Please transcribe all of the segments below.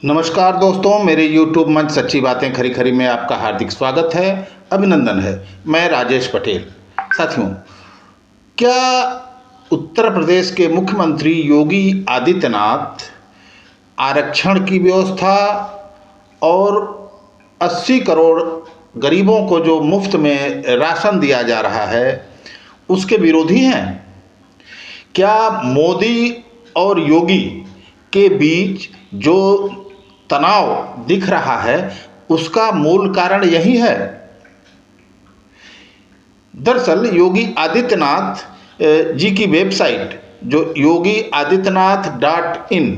नमस्कार दोस्तों, मेरे YouTube मंच सच्ची बातें खरी खरी में आपका हार्दिक स्वागत है, अभिनंदन है। मैं राजेश पटेल। साथियों, क्या उत्तर प्रदेश के मुख्यमंत्री योगी आदित्यनाथ आरक्षण की व्यवस्था और 80 करोड़ गरीबों को जो मुफ्त में राशन दिया जा रहा है उसके विरोधी हैं? क्या मोदी और योगी के बीच जो तनाव दिख रहा है उसका मूल कारण यही है? दरअसल योगी आदित्यनाथ जी की वेबसाइट जो योगी आदित्यनाथ.in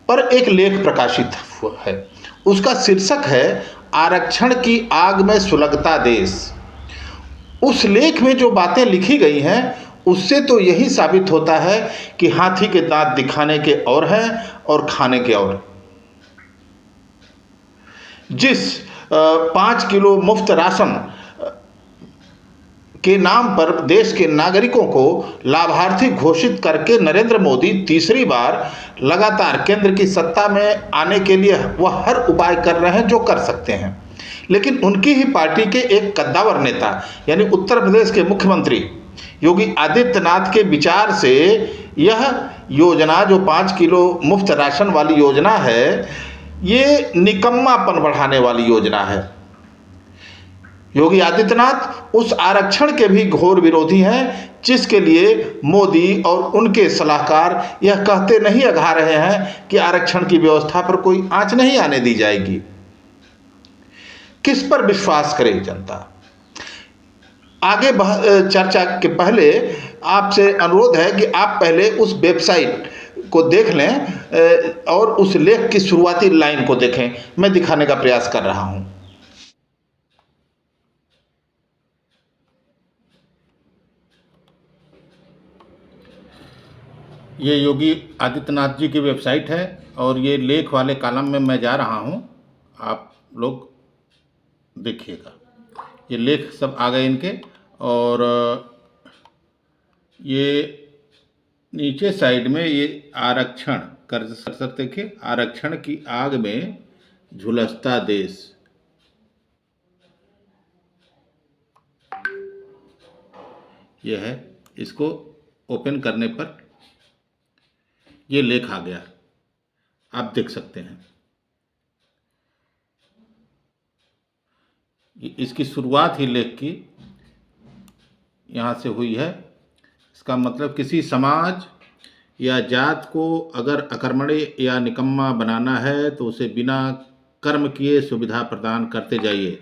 पर एक लेख प्रकाशित है। उसका शीर्षक है आरक्षण की आग में सुलगता देश। उस लेख में जो बातें लिखी गई हैं उससे तो यही साबित होता है कि हाथी के दांत दिखाने के और हैं और खाने के और। जिस 5 किलो मुफ्त राशन के नाम पर देश के नागरिकों को लाभार्थी घोषित करके नरेंद्र मोदी तीसरी बार लगातार केंद्र की सत्ता में आने के लिए वह हर उपाय कर रहे हैं जो कर सकते हैं, लेकिन उनकी ही पार्टी के एक कद्दावर नेता यानी उत्तर प्रदेश के मुख्यमंत्री योगी आदित्यनाथ के विचार से यह योजना जो 5 किलो मुफ्त राशन वाली योजना है, ये निकम्मापन बढ़ाने वाली योजना है। योगी आदित्यनाथ उस आरक्षण के भी घोर विरोधी हैं जिसके लिए मोदी और उनके सलाहकार यह कहते नहीं अघा रहे हैं कि आरक्षण की व्यवस्था पर कोई आंच नहीं आने दी जाएगी। किस पर विश्वास करे जनता? आगे चर्चा के पहले आपसे अनुरोध है कि आप पहले उस वेबसाइट को देख लें और उस लेख की शुरुआती लाइन को देखें। मैं दिखाने का प्रयास कर रहा हूं। ये योगी आदित्यनाथ जी की वेबसाइट है और ये लेख वाले कॉलम में मैं जा रहा हूं, आप लोग देखिएगा। ये लेख सब आ गए इनके और ये नीचे साइड में ये आरक्षण कर्सर देखिए, आरक्षण की आग में झुलसता देश। ये है, इसको ओपन करने पर ये लेख आ गया, आप देख सकते हैं। इसकी शुरुआत ही लेख की यहाँ से हुई है। इसका मतलब किसी समाज या जात को अगर अकर्मण्य या निकम्मा बनाना है तो उसे बिना कर्म किए सुविधा प्रदान करते जाइए।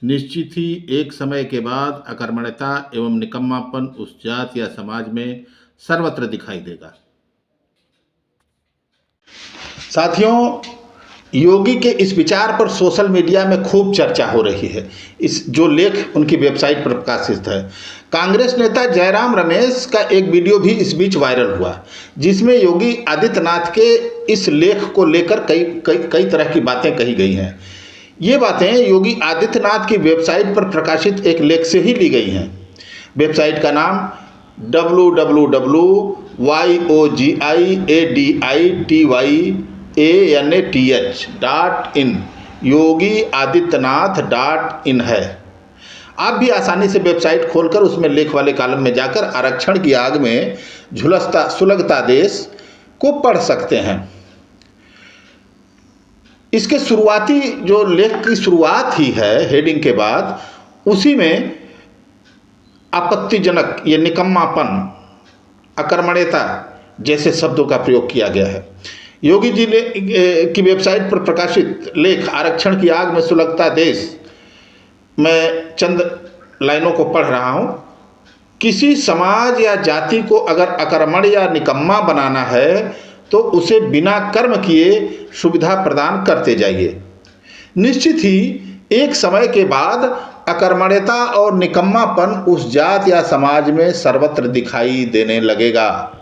निश्चित ही एक समय के बाद अकर्मण्यता एवं निकम्मापन उस जात या समाज में सर्वत्र दिखाई देगा। साथियों, योगी के इस विचार पर सोशल मीडिया में खूब चर्चा हो रही है। इस जो लेख उनकी वेबसाइट पर प्रकाशित है, कांग्रेस नेता जयराम रमेश का एक वीडियो भी इस बीच वायरल हुआ जिसमें योगी आदित्यनाथ के इस लेख को लेकर कई तरह की बातें कही गई हैं। ये बातें योगी आदित्यनाथ की वेबसाइट पर प्रकाशित एक लेख से ही ली गई हैं। वेबसाइट का नाम www.yogiadithANATH.in योगी आदित्यनाथ.in है। आप भी आसानी से वेबसाइट खोलकर उसमें लेख वाले कॉलम में जाकर आरक्षण की आग में झुलसता सुलगता देश को पढ़ सकते हैं। इसके शुरुआती जो लेख की शुरुआत ही है हेडिंग के बाद, उसी में आपत्तिजनक ये निकम्मापन, अकर्मण्यता जैसे शब्दों का प्रयोग किया गया है। योगी जी ने की वेबसाइट पर प्रकाशित लेख आरक्षण की आग में सुलगता देश, मैं चंद लाइनों को पढ़ रहा हूं। किसी समाज या जाति को अगर अकर्मण्य या निकम्मा बनाना है तो उसे बिना कर्म किए सुविधा प्रदान करते जाइए। निश्चित ही एक समय के बाद अकर्मण्यता और निकम्मापन उस जात या समाज में सर्वत्र दिखाई देने लगेगा।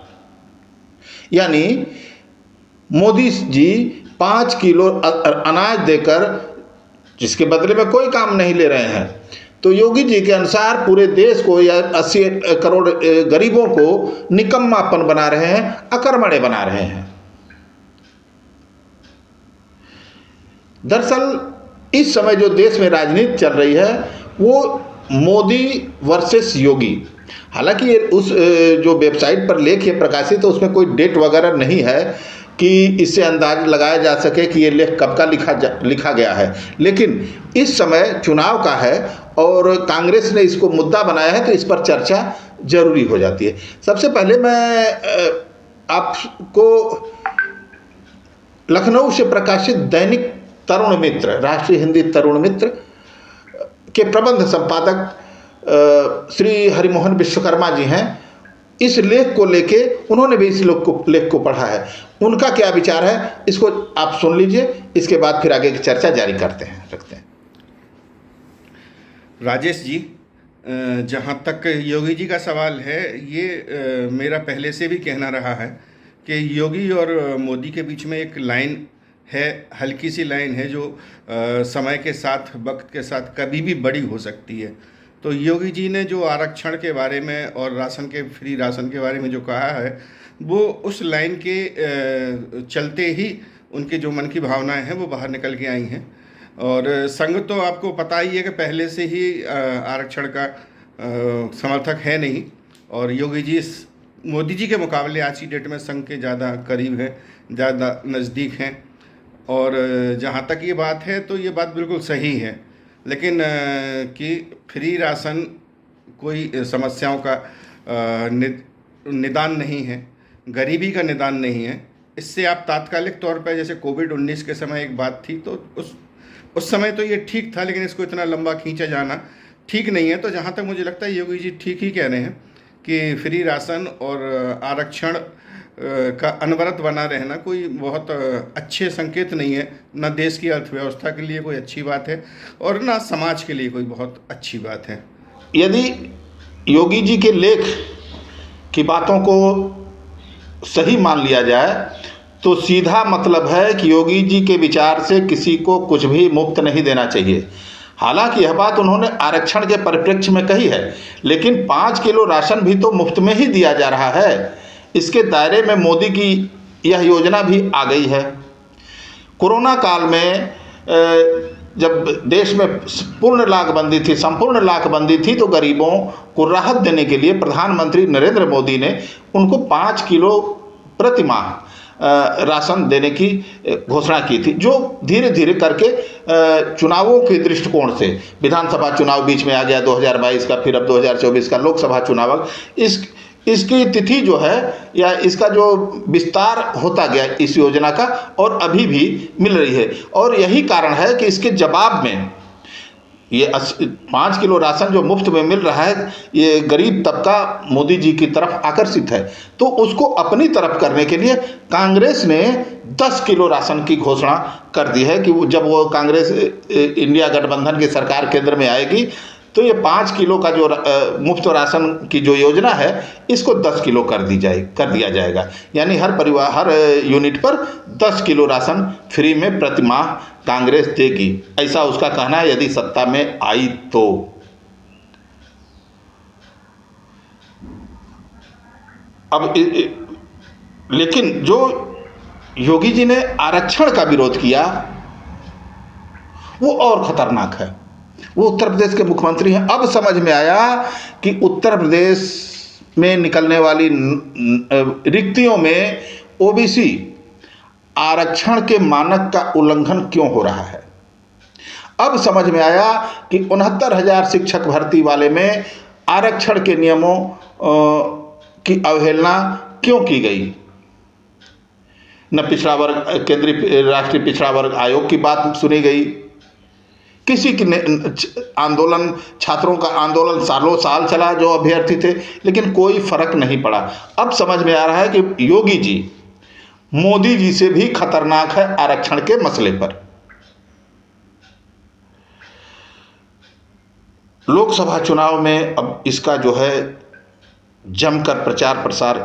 यानी मोदी जी 5 किलो अनाज देकर जिसके बदले में कोई काम नहीं ले रहे हैं, तो योगी जी के अनुसार पूरे देश को या 80 करोड़ गरीबों को निकम्मापन बना रहे हैं, अकर्मण्य बना रहे हैं। दरअसल इस समय जो देश में राजनीति चल रही है वो मोदी वर्सेस योगी। हालांकि ये उस जो वेबसाइट पर लेख ये प्रकाशित है तो उसमें कोई डेट वगैरह नहीं है कि इससे अंदाज लगाया जा सके कि ये लेख कब का लिखा गया है, लेकिन इस समय चुनाव का है और कांग्रेस ने इसको मुद्दा बनाया है तो इस पर चर्चा जरूरी हो जाती है। सबसे पहले मैं आपको लखनऊ से प्रकाशित दैनिक तरुण मित्र, राष्ट्रीय हिंदी तरुण मित्र के प्रबंध संपादक श्री हरिमोहन विश्वकर्मा जी हैं, इस लेख को लेके उन्होंने भी इस लेख को पढ़ा है। उनका क्या विचार है इसको आप सुन लीजिए, इसके बाद फिर आगे की चर्चा जारी रखते हैं। राजेश जी, जहाँ तक योगी जी का सवाल है, ये मेरा पहले से भी कहना रहा है कि योगी और मोदी के बीच में एक लाइन है, हल्की सी लाइन है जो समय के साथ, वक्त के साथ कभी भी बड़ी हो सकती है। तो योगी जी ने जो आरक्षण के बारे में और फ्री राशन के बारे में जो कहा है, वो उस लाइन के चलते ही उनके जो मन की भावनाएं हैं वो बाहर निकल के आई हैं। और संघ तो आपको पता ही है कि पहले से ही आरक्षण का समर्थक है नहीं, और योगी जी मोदी जी के मुकाबले आज की डेट में संघ के ज़्यादा करीब हैं, ज़्यादा नज़दीक हैं। और जहाँ तक ये बात है तो ये बात बिल्कुल सही है, लेकिन कि फ्री राशन कोई समस्याओं का निदान नहीं है, गरीबी का निदान नहीं है। इससे आप तात्कालिक तौर पर, जैसे कोविड-19 के समय एक बात थी तो उस समय तो ये ठीक था, लेकिन इसको इतना लंबा खींचा जाना ठीक नहीं है। तो जहाँ तक मुझे लगता है योगी जी ठीक ही कह रहे हैं कि फ्री राशन और आरक्षण का अनवरत बना रहना कोई बहुत अच्छे संकेत नहीं है, न देश की अर्थव्यवस्था के लिए कोई अच्छी बात है और न समाज के लिए कोई बहुत अच्छी बात है। यदि योगी जी के लेख की बातों को सही मान लिया जाए तो सीधा मतलब है कि योगी जी के विचार से किसी को कुछ भी मुफ्त नहीं देना चाहिए। हालांकि यह बात उन्होंने आरक्षण के परिप्रेक्ष्य में कही है, लेकिन 5 किलो राशन भी तो मुफ्त में ही दिया जा रहा है। इसके दायरे में मोदी की यह योजना भी आ गई है। कोरोना काल में जब देश में संपूर्ण लाकबंदी थी तो गरीबों को राहत देने के लिए प्रधानमंत्री नरेंद्र मोदी ने उनको 5 किलो प्रति माह राशन देने की घोषणा की थी, जो धीरे धीरे करके चुनावों के दृष्टिकोण से, विधानसभा चुनाव बीच में आ गया 2022 का, फिर अब 2024 का लोकसभा चुनाव, इसकी तिथि जो है या इसका जो विस्तार होता गया इस योजना का, और अभी भी मिल रही है। और यही कारण है कि इसके जवाब में ये 5 किलो राशन जो मुफ्त में मिल रहा है, ये गरीब तबका मोदी जी की तरफ आकर्षित है। तो उसको अपनी तरफ करने के लिए कांग्रेस ने 10 किलो राशन की घोषणा कर दी है कि जब वो कांग्रेस इंडिया गठबंधन की सरकार केंद्र में आएगी तो ये 5 किलो का जो मुफ्त राशन की जो योजना है इसको 10 किलो कर दिया जाएगा। यानी हर यूनिट पर 10 किलो राशन फ्री में प्रति माह कांग्रेस देगी, ऐसा उसका कहना है, यदि सत्ता में आई तो। अब लेकिन जो योगी जी ने आरक्षण का विरोध किया वो और खतरनाक है। वो उत्तर प्रदेश के मुख्यमंत्री हैं। अब समझ में आया कि उत्तर प्रदेश में निकलने वाली रिक्तियों में ओबीसी आरक्षण के मानक का उल्लंघन क्यों हो रहा है। अब समझ में आया कि 69,000 शिक्षक भर्ती वाले में आरक्षण के नियमों की अवहेलना क्यों की गई। न पिछड़ा वर्ग, केंद्रीय राष्ट्रीय पिछड़ा वर्ग आयोग की बात सुनी गई, किसी की आंदोलन, छात्रों का आंदोलन सालों साल चला जो अभ्यर्थी थे, लेकिन कोई फर्क नहीं पड़ा। अब समझ में आ रहा है कि योगी जी मोदी जी से भी खतरनाक है आरक्षण के मसले पर। लोकसभा चुनाव में अब इसका जो है जमकर प्रचार प्रसार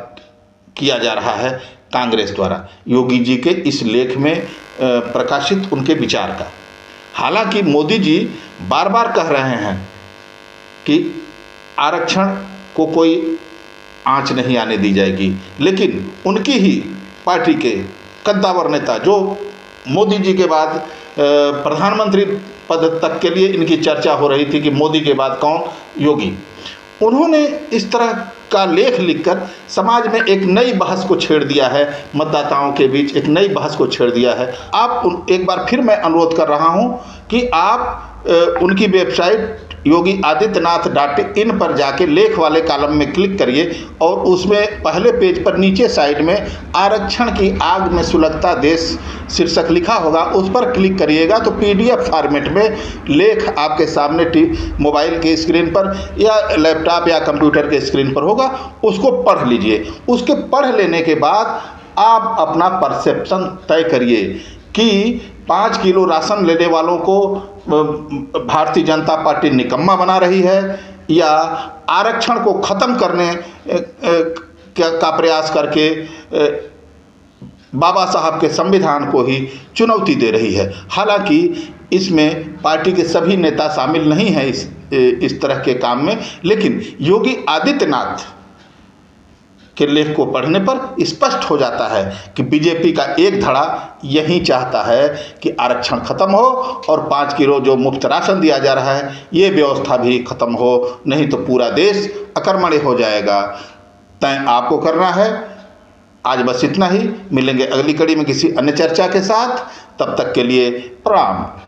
किया जा रहा है कांग्रेस द्वारा, योगी जी के इस लेख में प्रकाशित उनके विचार का। हालांकि मोदी जी बार बार कह रहे हैं कि आरक्षण को कोई आंच नहीं आने दी जाएगी, लेकिन उनकी ही पार्टी के कद्दावर नेता जो मोदी जी के बाद प्रधानमंत्री पद तक के लिए इनकी चर्चा हो रही थी कि मोदी के बाद कौन, योगी। उन्होंने इस तरह का लेख लिखकर समाज में एक नई बहस को छेड़ दिया है, मतदाताओं के बीच एक नई बहस को छेड़ दिया है। एक बार फिर मैं अनुरोध कर रहा हूं कि आप उनकी वेबसाइट योगी आदित्यनाथ.in पर जाके लेख वाले कॉलम में क्लिक करिए और उसमें पहले पेज पर नीचे साइड में आरक्षण की आग में सुलगता देश शीर्षक लिखा होगा, उस पर क्लिक करिएगा तो PDF फॉर्मेट में लेख आपके सामने मोबाइल के स्क्रीन पर या लैपटॉप या कंप्यूटर के स्क्रीन पर होगा, उसको पढ़ लीजिए। उसके पढ़ लेने के बाद आप अपना परसेप्शन तय करिए कि 5 किलो राशन लेने वालों को भारतीय जनता पार्टी निकम्मा बना रही है या आरक्षण को ख़त्म करने का प्रयास करके बाबा साहब के संविधान को ही चुनौती दे रही है। हालांकि इसमें पार्टी के सभी नेता शामिल नहीं हैं इस तरह के काम में, लेकिन योगी आदित्यनाथ के लेख को पढ़ने पर स्पष्ट हो जाता है कि बीजेपी का एक धड़ा यही चाहता है कि आरक्षण खत्म हो और 5 किलो जो मुफ्त राशन दिया जा रहा है ये व्यवस्था भी खत्म हो, नहीं तो पूरा देश अकर्मण्य हो जाएगा। तय आपको करना है। आज बस इतना ही, मिलेंगे अगली कड़ी में किसी अन्य चर्चा के साथ, तब तक के लिए प्रणाम।